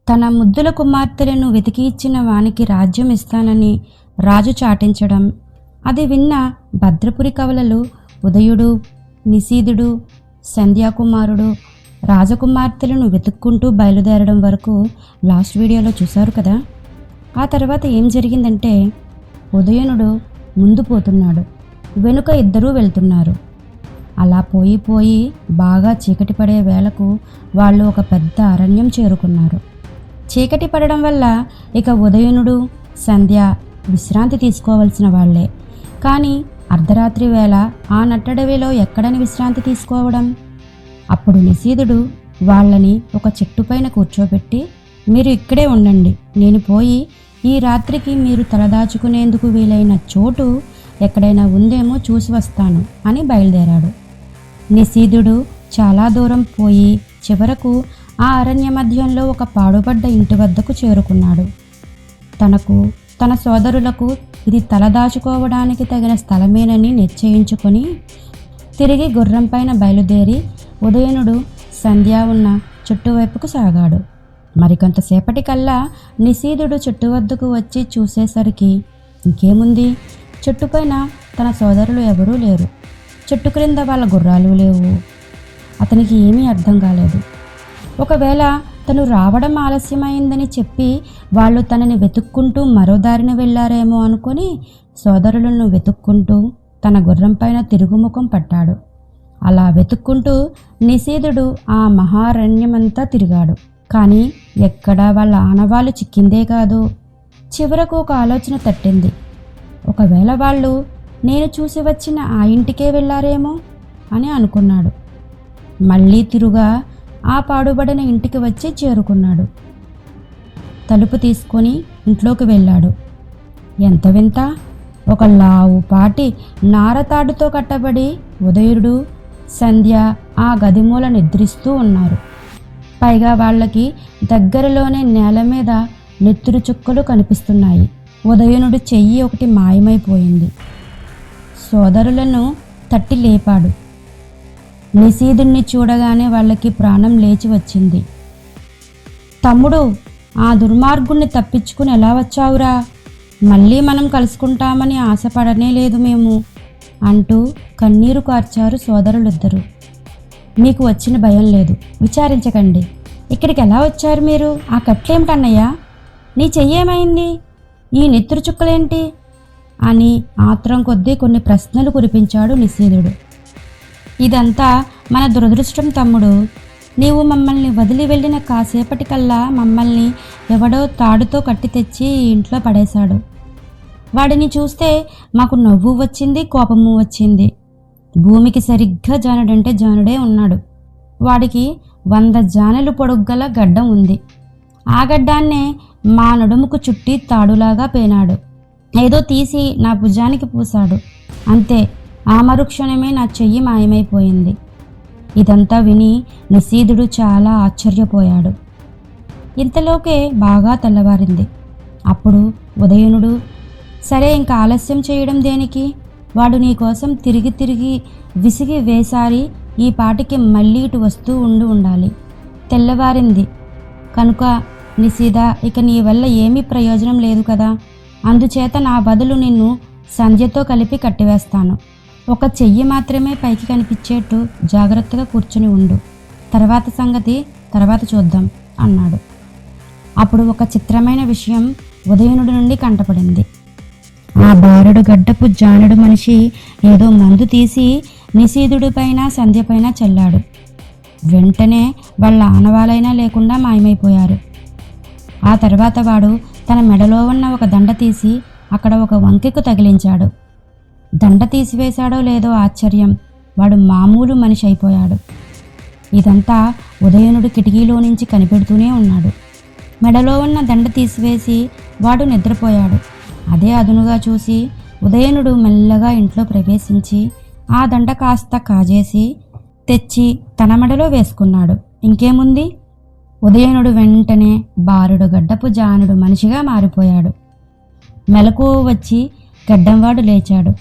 తన ముద్దుల కుమార్తెలను వెతికి ఇచ్చిన వానికి రాజ్యం ఇస్తానని రాజు చాటించడం, అది విన్న భద్రపురి కవలలు ఉదయుడు, నిశీధుడు, సంధ్యాకుమారుడు రాజకుమార్తెలను వెతుక్కుంటూ బయలుదేరడం వరకు లాస్ట్ వీడియోలో చూశారు కదా. ఆ తర్వాత ఏం జరిగిందంటే, ఉదయనుడు ముందు పోతున్నాడు, వెనుక ఇద్దరూ వెళ్తున్నారు. అలా పోయి బాగా చీకటి పడే వేళకు వాళ్ళు ఒక పెద్ద అరణ్యం చేరుకున్నారు. చీకటి పడడం వల్ల ఇక ఉదయనుడు, సంధ్య విశ్రాంతి తీసుకోవాల్సిన వాళ్లే. కానీ అర్ధరాత్రి వేళ ఆ నట్టడవిలో ఎక్కడని విశ్రాంతి తీసుకోవడం? అప్పుడు నిశీధుడు వాళ్ళని ఒక చెట్టుపైన కూర్చోబెట్టి, మీరు ఇక్కడే ఉండండి, నేను పోయి ఈ రాత్రికి మీరు తలదాచుకునేందుకు వీలైన చోటు ఎక్కడైనా ఉందేమో చూసి వస్తాను అని బయలుదేరాడు. నిశీధుడు చాలా దూరం పోయి చివరకు ఆ అరణ్య మధ్యంలో ఒక పాడుపడ్డ ఇంటి వద్దకు చేరుకున్నాడు. తనకు తన సోదరులకు ఇది తలదాచుకోవడానికి తగిన స్థలమేనని నిశ్చయించుకొని తిరిగి గుర్రంపైన బయలుదేరి ఉదయనుడు, సంధ్య ఉన్న చెట్టు వైపుకు సాగాడు. మరికొంతసేపటికల్లా నిశీధుడు చెట్టు వద్దకు వచ్చి చూసేసరికి ఇంకేముంది, చెట్టుపైన తన సోదరులు ఎవరూ లేరు, చెట్టు క్రింద వాళ్ళ గుర్రాలు లేవు. అతనికి ఏమీ అర్థం కాలేదు. ఒకవేళ తను రావడం ఆలస్యమైందని చెప్పి వాళ్ళు తనని వెతుక్కుంటూ మరో దారిన వెళ్ళారేమో అనుకొని సోదరులను వెతుక్కుంటూ తన గుర్రంపైన తిరుగుముఖం పట్టాడు. అలా వెతుక్కుంటూ నిశీధుడు ఆ మహారణ్యమంతా తిరిగాడు. కానీ ఎక్కడా వాళ్ళ ఆనవాళ్ళు చిక్కిందే కాదు. చివరకు ఒక ఆలోచన తట్టింది. ఒకవేళ వాళ్ళు నేను చూసి వచ్చిన ఆ ఇంటికే వెళ్ళారేమో అని అనుకున్నాడు. మళ్ళీ తిరుగా ఆ పాడుబడిన ఇంటికి వచ్చి చేరుకున్నాడు. తలుపు తీసుకొని ఇంట్లోకి వెళ్ళాడు. ఎంత వింత, ఒక లావుపాటి నారతాడుతో కట్టబడి ఉదయుడు, సంధ్య ఆ గదిమూల నిద్రిస్తూ ఉన్నారు. పైగా వాళ్ళకి దగ్గరలోనే నేల మీద నెత్తురు చుక్కలు కనిపిస్తున్నాయి. ఉదయనుడు చెయ్యి ఒకటి మాయమైపోయింది. సోదరులను తట్టి లేపాడు. నిశీధుణ్ణి చూడగానే వాళ్ళకి ప్రాణం లేచి వచ్చింది. తమ్ముడు, ఆ దుర్మార్గుణ్ణి తప్పించుకుని ఎలా వచ్చావురా? మళ్ళీ మనం కలుసుకుంటామని ఆశపడనే లేదు మేము అంటూ కన్నీరు కార్చారు సోదరులిద్దరూ. మీకు వచ్చిన భయం లేదు, విచారించకండి. ఇక్కడికి ఎలా వచ్చారు మీరు? ఆ కట్లేమిటన్నయ్యా? నీ చెయ్యేమైంది? ఈ నెత్తురు చుక్కలేంటి అని ఆత్రం కొద్దీ కొన్ని ప్రశ్నలు కురిపించాడు నిశీధుడు. ఇదంతా మన దురదృష్టం తమ్ముడు. నీవు మమ్మల్ని వదిలి వెళ్ళిన కాసేపటికల్లా మమ్మల్ని ఎవడో తాడుతో కట్టి తెచ్చి ఇంట్లో పడేశాడు. వాడిని చూస్తే మాకు నవ్వు వచ్చింది, కోపము వచ్చింది. భూమికి సరిగ్గా జానుడంటే జానుడే ఉన్నాడు. వాడికి 100 జానెలు పొడుగ్గల గడ్డం ఉంది. ఆ గడ్డాన్నే మా నడుముకు చుట్టి తాడులాగా పేనాడు. ఏదో తీసి నా భుజానికి పూశాడు. అంతే, ఆ మరుక్షణమే నా చెయ్యి మాయమైపోయింది. ఇదంతా విని నిశీధుడు చాలా ఆశ్చర్యపోయాడు. ఇంతలోకే బాగా తెల్లవారింది. అప్పుడు ఉదయనుడు, సరే ఇంకా ఆలస్యం చేయడం దేనికి? వాడు నీ కోసం తిరిగి విసిగి వేసారి ఈ పాటికి మళ్ళీ ఇటు వస్తూ ఉండాలి. తెల్లవారింది కనుక నిశీధ, ఇక నీ వల్ల ఏమీ ప్రయోజనం లేదు కదా. అందుచేత నా బదులు నిన్ను సంధ్యతో కలిపి కట్టివేస్తాను. ఒక చెయ్యి మాత్రమే పైకి కనిపించేట్టు జాగ్రత్తగా కూర్చుని ఉండు. తర్వాత సంగతి తర్వాత చూద్దాం అన్నాడు. అప్పుడు ఒక చిత్రమైన విషయం ఉదయనుడి నుండి కంటపడింది. ఆ బారెడు గడ్డపు జానెడు మనిషి ఏదో మందు తీసి నిశీధుడి పైన, సంధ్య పైన చల్లాడు. వెంటనే వాళ్ళ ఆనవాలైనా లేకుండా మాయమైపోయారు. ఆ తర్వాత వాడు తన మెడలో ఉన్న ఒక దండ తీసి అక్కడ ఒక వంకెకు తగిలించాడు. దండ తీసివేశాడో లేదో ఆశ్చర్యం, వాడు మామూలు మనిషి అయిపోయాడు. ఇదంతా ఉదయనుడు కిటికీలో నుంచి కనిపెడుతూనే ఉన్నాడు. మెడలో ఉన్న దండ తీసివేసి వాడు నిద్రపోయాడు. అదే అదునుగా చూసి ఉదయనుడు మెల్లగా ఇంట్లో ప్రవేశించి ఆ దండ కాస్త కాజేసి తెచ్చి తన మెడలో వేసుకున్నాడు. ఇంకేముంది, ఉదయనుడు వెంటనే బారుడు గడ్డపు జానుడు మనిషిగా మారిపోయాడు. మెలకువ వచ్చి గడ్డంవాడు లేచాడు.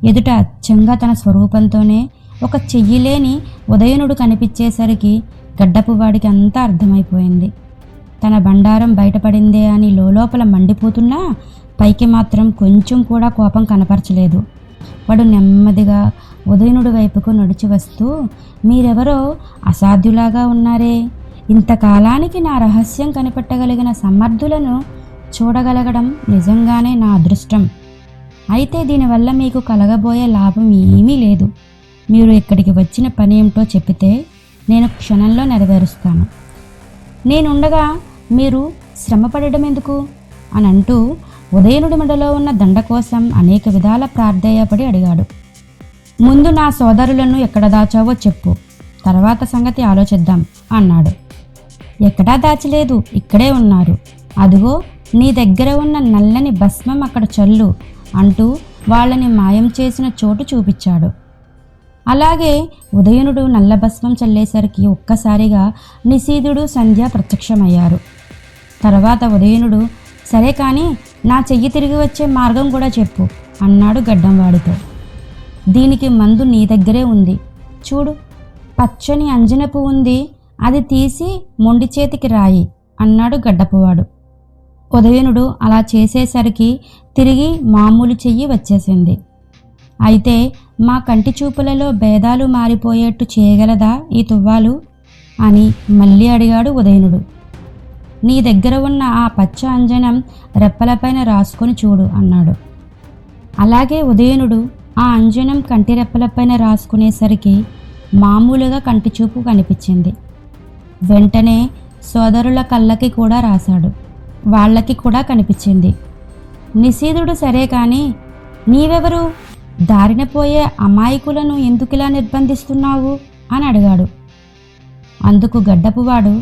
ఎదుట అచ్చంగా తన స్వరూపంతోనే ఒక చెయ్యి లేని ఉదయనుడు కనిపించేసరికి గడ్డపు వాడికి అంతా అర్థమైపోయింది. తన బండారం బయటపడిందే అని లోపల మండిపోతున్నా పైకి మాత్రం కొంచెం కూడా కోపం కనపరచలేదు. వాడు నెమ్మదిగా ఉదయనుడి వైపుకు నడిచి వస్తూ, మీరెవరో అసాధ్యులాగా ఉన్నారే, ఇంతకాలానికి నా రహస్యం కనిపెట్టగలిగిన సమర్థులను చూడగలగడం నిజంగానే నా అదృష్టం. అయితే దీనివల్ల మీకు కలగబోయే లాభం ఏమీ లేదు. మీరు ఇక్కడికి వచ్చిన పని ఏమిటో చెప్పితే నేను క్షణంలో నెరవేరుస్తాను. నేనుండగా మీరు శ్రమపడడం ఎందుకు అని అంటూ ఉదయనుడి మెడలో ఉన్న దండ కోసం అనేక విధాల ప్రార్థేయపడి అడిగాడు. ముందు నా సోదరులను ఎక్కడ దాచావో చెప్పు, తర్వాత సంగతి ఆలోచిద్దాం అన్నాడు. ఎక్కడా దాచలేదు, ఇక్కడే ఉన్నారు. అదిగో నీ దగ్గర ఉన్న నల్లని భస్మం అక్కడ చల్లు అంటూ వాళ్ళని మాయం చేసిన చోటు చూపించాడు. అలాగే ఉదయనుడు నల్ల భస్మం చల్లేసరికి ఒక్కసారిగా నిశీధుడు సంధ్య ప్రత్యక్షమయ్యారు. తర్వాత ఉదయనుడు, సరే కానీ నా చెయ్యి తిరిగి వచ్చే మార్గం కూడా చెప్పు అన్నాడు గడ్డంవాడితో. దీనికి మందు నీ దగ్గరే ఉంది, చూడు, పచ్చని అంజనపు ఉంది, అది తీసి మొండి చేతికి రాయి అన్నాడు గడ్డపువాడు. ఉదయనుడు అలా చేసేసరికి తిరిగి మామూలు చెయ్యి వచ్చేసింది. అయితే మా కంటి చూపులలో భేదాలు మారిపోయేట్టు చేయగలదా ఈ తువ్వాలు అని మళ్ళీ అడిగాడు ఉదయనుడు. నీ దగ్గర ఉన్న ఆ పచ్చ అంజనం రెప్పలపైన రాసుకొని చూడు అన్నాడు. అలాగే ఉదయనుడు ఆ అంజనం కంటి రెప్పలపైన రాసుకునేసరికి మామూలుగా కంటి చూపు కనిపించింది. వెంటనే సోదరుల కళ్ళకి కూడా రాశాడు, వాళ్ళకి కూడా కనిపించింది. నిశీధుడు, సరే కానీ నీవెవరు, దారిన పోయే అమాయకులను ఎందుకిలా నిర్బంధిస్తున్నావు అని అడిగాడు. అందుకు గడ్డపువాడు,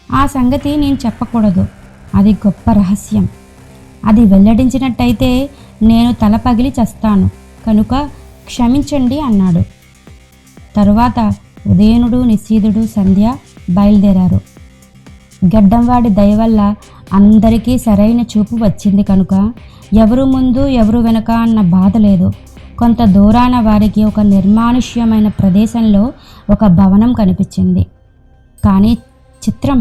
ఆ సంగతి నేను చెప్పకూడదు, అది గొప్ప రహస్యం. అది వెల్లడించినట్టయితే నేను తల పగిలి చస్తాను, కనుక క్షమించండి అన్నాడు. తరువాత ఉదయనుడు, నిశీధుడు, సంధ్య బయలుదేరారు. గడ్డంవాడి దయవల్ల అందరికీ సరైన చూపు వచ్చింది కనుక ఎవరు ముందు ఎవరు వెనుక అన్న బాధ లేదు. కొంత దూరాన వారికి ఒక నిర్మానుష్యమైన ప్రదేశంలో ఒక భవనం కనిపించింది. కానీ చిత్రం,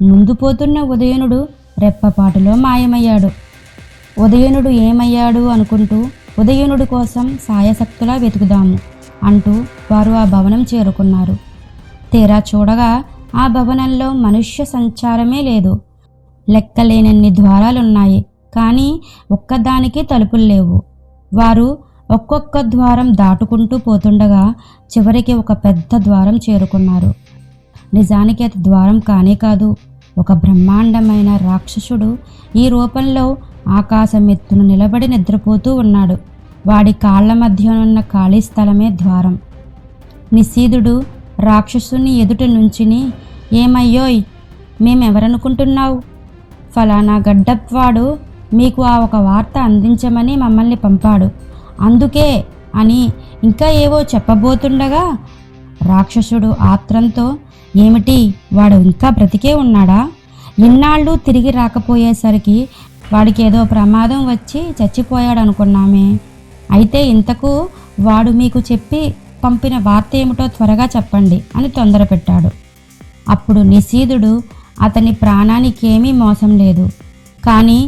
ముందు పోతున్న ఉదయనుడు రెప్పపాటులో మాయమయ్యాడు. ఉదయనుడు ఏమయ్యాడు అనుకుంటూ ఉదయనుడి కోసం సాయశక్తులా వెతుకుదాము అంటూ వారు ఆ భవనం చేరుకున్నారు. తీరా చూడగా ఆ భవనంలో మనుష్య సంచారమే లేదు. లెక్కలేనన్ని ద్వారాలున్నాయి, కానీ ఒక్కదానికి తలుపులు లేవు. వారు ఒక్కొక్క ద్వారం దాటుకుంటూ పోతుండగా చివరికి ఒక పెద్ద ద్వారం చేరుకున్నారు. నిజానికి అది ద్వారం కానే కాదు, ఒక బ్రహ్మాండమైన రాక్షసుడు ఈ రూపంలో ఆకాశమెత్తున నిలబడి నిద్రపోతూ ఉన్నాడు. వాడి కాళ్ల మధ్యనున్న ఖాళీ స్థలమే ద్వారం. నిశీధుడు రాక్షసుని ఎదుట నుంచిని, ఏమయ్యోయ్, మేమెవరనుకుంటున్నావు, ఫలానా గడ్డప్వాడు మీకు ఆ ఒక వార్త అందించమని మమ్మల్ని పంపాడు, అందుకే అని ఇంకా ఏవో చెప్పబోతుండగా రాక్షసుడు ఆత్రంతో, ఏమిటి, వాడు ఇంకా బ్రతికే ఉన్నాడా, ఇన్నాళ్ళు తిరిగి రాకపోయేసరికి వాడికి ఏదో ప్రమాదం వచ్చి చచ్చిపోయాడు అనుకున్నామే, అయితే ఇంతకు వాడు మీకు చెప్పి పంపిన వార్త ఏమిటో త్వరగా చెప్పండి అని తొందరపెట్టాడు. అప్పుడు నిశీధుడు, అతని ప్రాణానికి ఏమీ మోసం లేదు, కానీ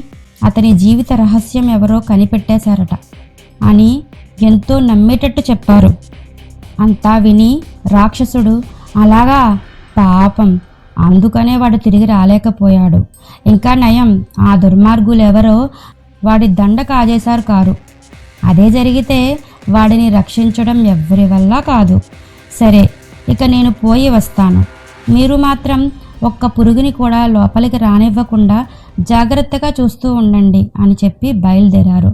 అతని జీవిత రహస్యం ఎవరో కనిపెట్టేశారట అని ఎంతో నమ్మేటట్టు చెప్పారు. అంతా విని రాక్షసుడు, అలాగా, పాపం, అందుకనే వాడు తిరిగి రాలేకపోయాడు, ఇంకా నయం, ఆ దుర్మార్గులెవరో వాడి దండ కాజేశారు కారు, అదే జరిగితే వాడిని రక్షించడం ఎవ్వరి వల్ల కాదు. సరే, ఇక నేను పోయి వస్తాను, మీరు మాత్రం ఒక్క పురుగుని కూడా లోపలికి రానివ్వకుండా జాగ్రత్తగా చూస్తూ ఉండండి అని చెప్పి బయలుదేరారు.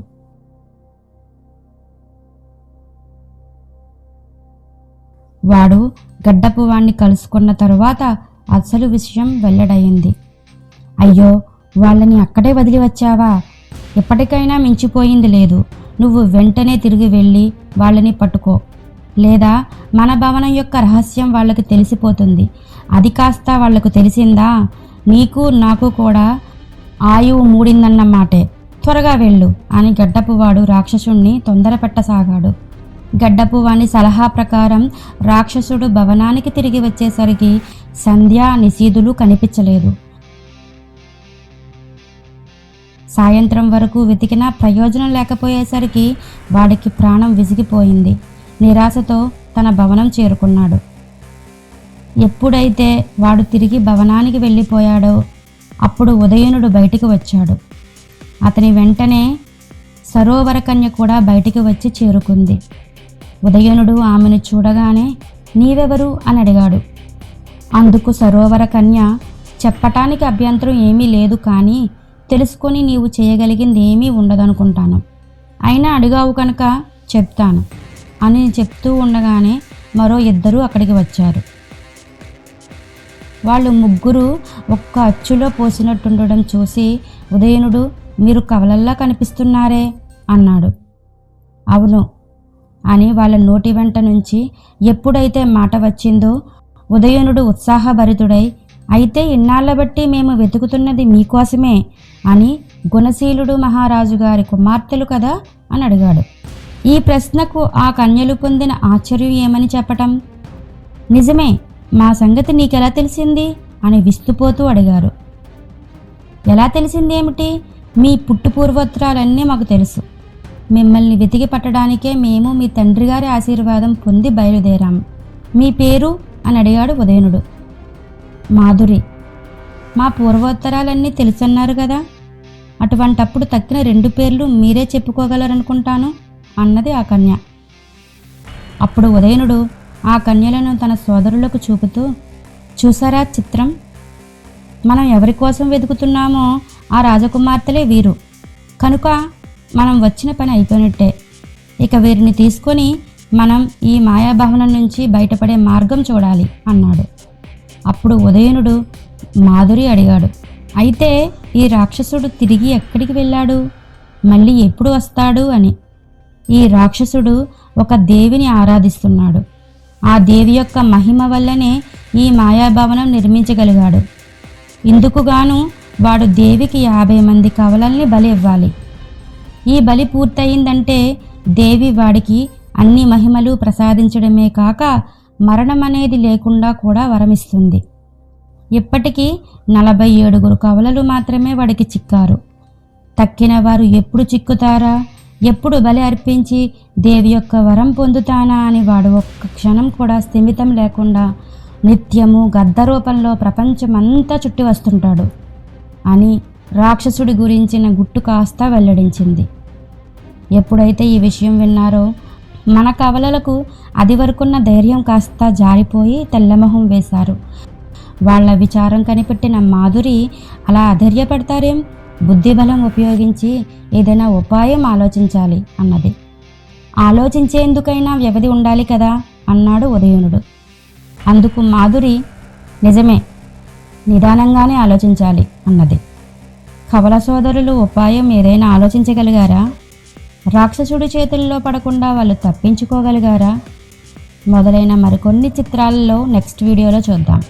వాడు గడ్డపు వాణ్ణి కలుసుకున్న తరువాత అసలు విషయం వెల్లడయింది. అయ్యో, వాళ్ళని అక్కడే వదిలి వచ్చావా, ఎప్పటికైనా మించిపోయింది లేదు, నువ్వు వెంటనే తిరిగి వెళ్ళి వాళ్ళని పట్టుకో, లేదా మన భవనం యొక్క రహస్యం వాళ్ళకి తెలిసిపోతుంది, అది కాస్త వాళ్లకు తెలిసిందా నీకు నాకు కూడా ఆయువు మూడిందన్నమాటే, త్వరగా వెళ్ళు అని గడ్డపువాడు రాక్షసుణ్ణి తొందరపెట్టసాగాడు. గడ్డపువాని సలహా ప్రకారం రాక్షసుడు భవనానికి తిరిగి వచ్చేసరికి సంధ్య, నిశీధులు కనిపించలేదు. సాయంత్రం వరకు వెతికినా ప్రయోజనం లేకపోయేసరికి వాడికి ప్రాణం విసిగిపోయింది. నిరాశతో తన భవనం చేరుకున్నాడు. ఎప్పుడైతే వాడు తిరిగి భవనానికి వెళ్ళిపోయాడో అప్పుడు ఉదయనుడు బయటికి వచ్చాడు. అతని వెంటనే సరోవరకన్య కూడా బయటికి వచ్చి చేరుకుంది. ఉదయనుడు ఆమెను చూడగానే నీవెవరు అని అడిగాడు. అందుకు సరోవరకన్య, చెప్పటానికి అభ్యంతరం ఏమీ లేదు, కానీ తెలుసుకొని నీవు చేయగలిగింది ఏమీ ఉండదనుకుంటాను. అయినా అడిగావు కనుక చెప్తాను అని చెప్తూ ఉండగానే మరో ఇద్దరు అక్కడికి వచ్చారు. వాళ్ళు ముగ్గురు ఒక్క అచ్చులో పోసినట్టుండడం చూసి ఉదయనుడు, మీరు కవలల్లా కనిపిస్తున్నారే అన్నాడు. అవును అని వాళ్ళ నోటి వెంట నుంచి ఎప్పుడైతే మాట వచ్చిందో ఉదయనుడు ఉత్సాహభరితుడై, అయితే ఇన్నాళ్ల బట్టి మేము వెతుకుతున్నది మీకోసమే అని గుణశీలుడు మహారాజు గారి కుమార్తెలు కదా అని అడిగాడు. ఈ ప్రశ్నకు ఆ కన్యలు పొందిన ఆశ్చర్యం ఏమని చెప్పటం. నిజమే, మా సంగతి నీకెలా తెలిసింది అని విస్తుపోతూ అడిగారు. ఎలా తెలిసింది ఏమిటి? మీ పుట్టుపూర్వోత్తరాలన్నీ మాకు తెలుసు. మిమ్మల్ని వెతికి పట్టడానికే మేము మీ తండ్రి గారి ఆశీర్వాదం పొంది బయలుదేరాము. మీ పేరు అని అడిగాడు ఉదయనుడు. మాధురి. మా పూర్వోత్తరాలన్నీ తెలుసన్నారు కదా, అటువంటప్పుడు తక్కిన 2 పేర్లు మీరే చెప్పుకోగలరనుకుంటాను అన్నది ఆ కన్య. అప్పుడు ఉదయనుడు ఆ కన్యలను తన సోదరులకు చూపుతూ, చూసారా చిత్రం, మనం ఎవరి కోసం వెతుకుతున్నామో ఆ రాజకుమార్తెలే వీరు. కనుక మనం వచ్చిన పని అయిపోయినట్టే. ఇక వీరిని తీసుకొని మనం ఈ మాయాభవనం నుంచి బయటపడే మార్గం చూడాలి అన్నాడు. అప్పుడు ఉదయనుడు మాధురి అడిగాడు, అయితే ఈ రాక్షసుడు తిరిగి ఎక్కడికి వెళ్ళాడు, మళ్ళీ ఎప్పుడు వస్తాడు అని. ఈ రాక్షసుడు ఒక దేవిని ఆరాధిస్తున్నాడు. ఆ దేవి యొక్క మహిమ వల్లనే ఈ మాయాభవనం నిర్మించగలిగాడు. ఇందుకుగాను వాడు దేవికి 50 మంది కవలల్ని బలి ఇవ్వాలి. ఈ బలి పూర్తయిందంటే దేవి వాడికి అన్ని మహిమలు ప్రసాదించడమే కాక మరణం అనేది లేకుండా కూడా వరమిస్తుంది. ఇప్పటికీ 47 కవలలు మాత్రమే వాడికి చిక్కారు. తక్కిన వారు ఎప్పుడు చిక్కుతారా, ఎప్పుడు బలి అర్పించి దేవి యొక్క వరం పొందుతానా అని వాడు ఒక్క క్షణం కూడా స్థిమితం లేకుండా నిత్యము గద్ద రూపంలో ప్రపంచమంతా చుట్టి వస్తుంటాడు అని రాక్షసుడి గురించిన గుట్టు కాస్త వెల్లడించింది. ఎప్పుడైతే ఈ విషయం విన్నారో మన కవలలకు అది వరకున్న ధైర్యం కాస్త జారిపోయి తెల్లమొహం వేశారు. వాళ్ళ విచారం కనిపెట్టిన మాధురి, అలా అధైర్యపడతారేం, బుద్ధిబలం ఉపయోగించి ఏదైనా ఉపాయం ఆలోచించాలి అన్నది. ఆలోచించేందుకైనా వ్యవధి ఉండాలి కదా అన్నాడు ఉదయనుడు. అందుకు మాధురి, నిజమే, నిదానంగానే ఆలోచించాలి అన్నది. కవల సోదరులు ఉపాయం ఏదైనా ఆలోచించగలిగారా? రాక్షసుడి చేతుల్లో పడకుండా వాళ్ళు తప్పించుకోగలిగారా? మొదలైన మరికొన్ని చిత్రాలలో నెక్స్ట్ వీడియోలో చూద్దాం.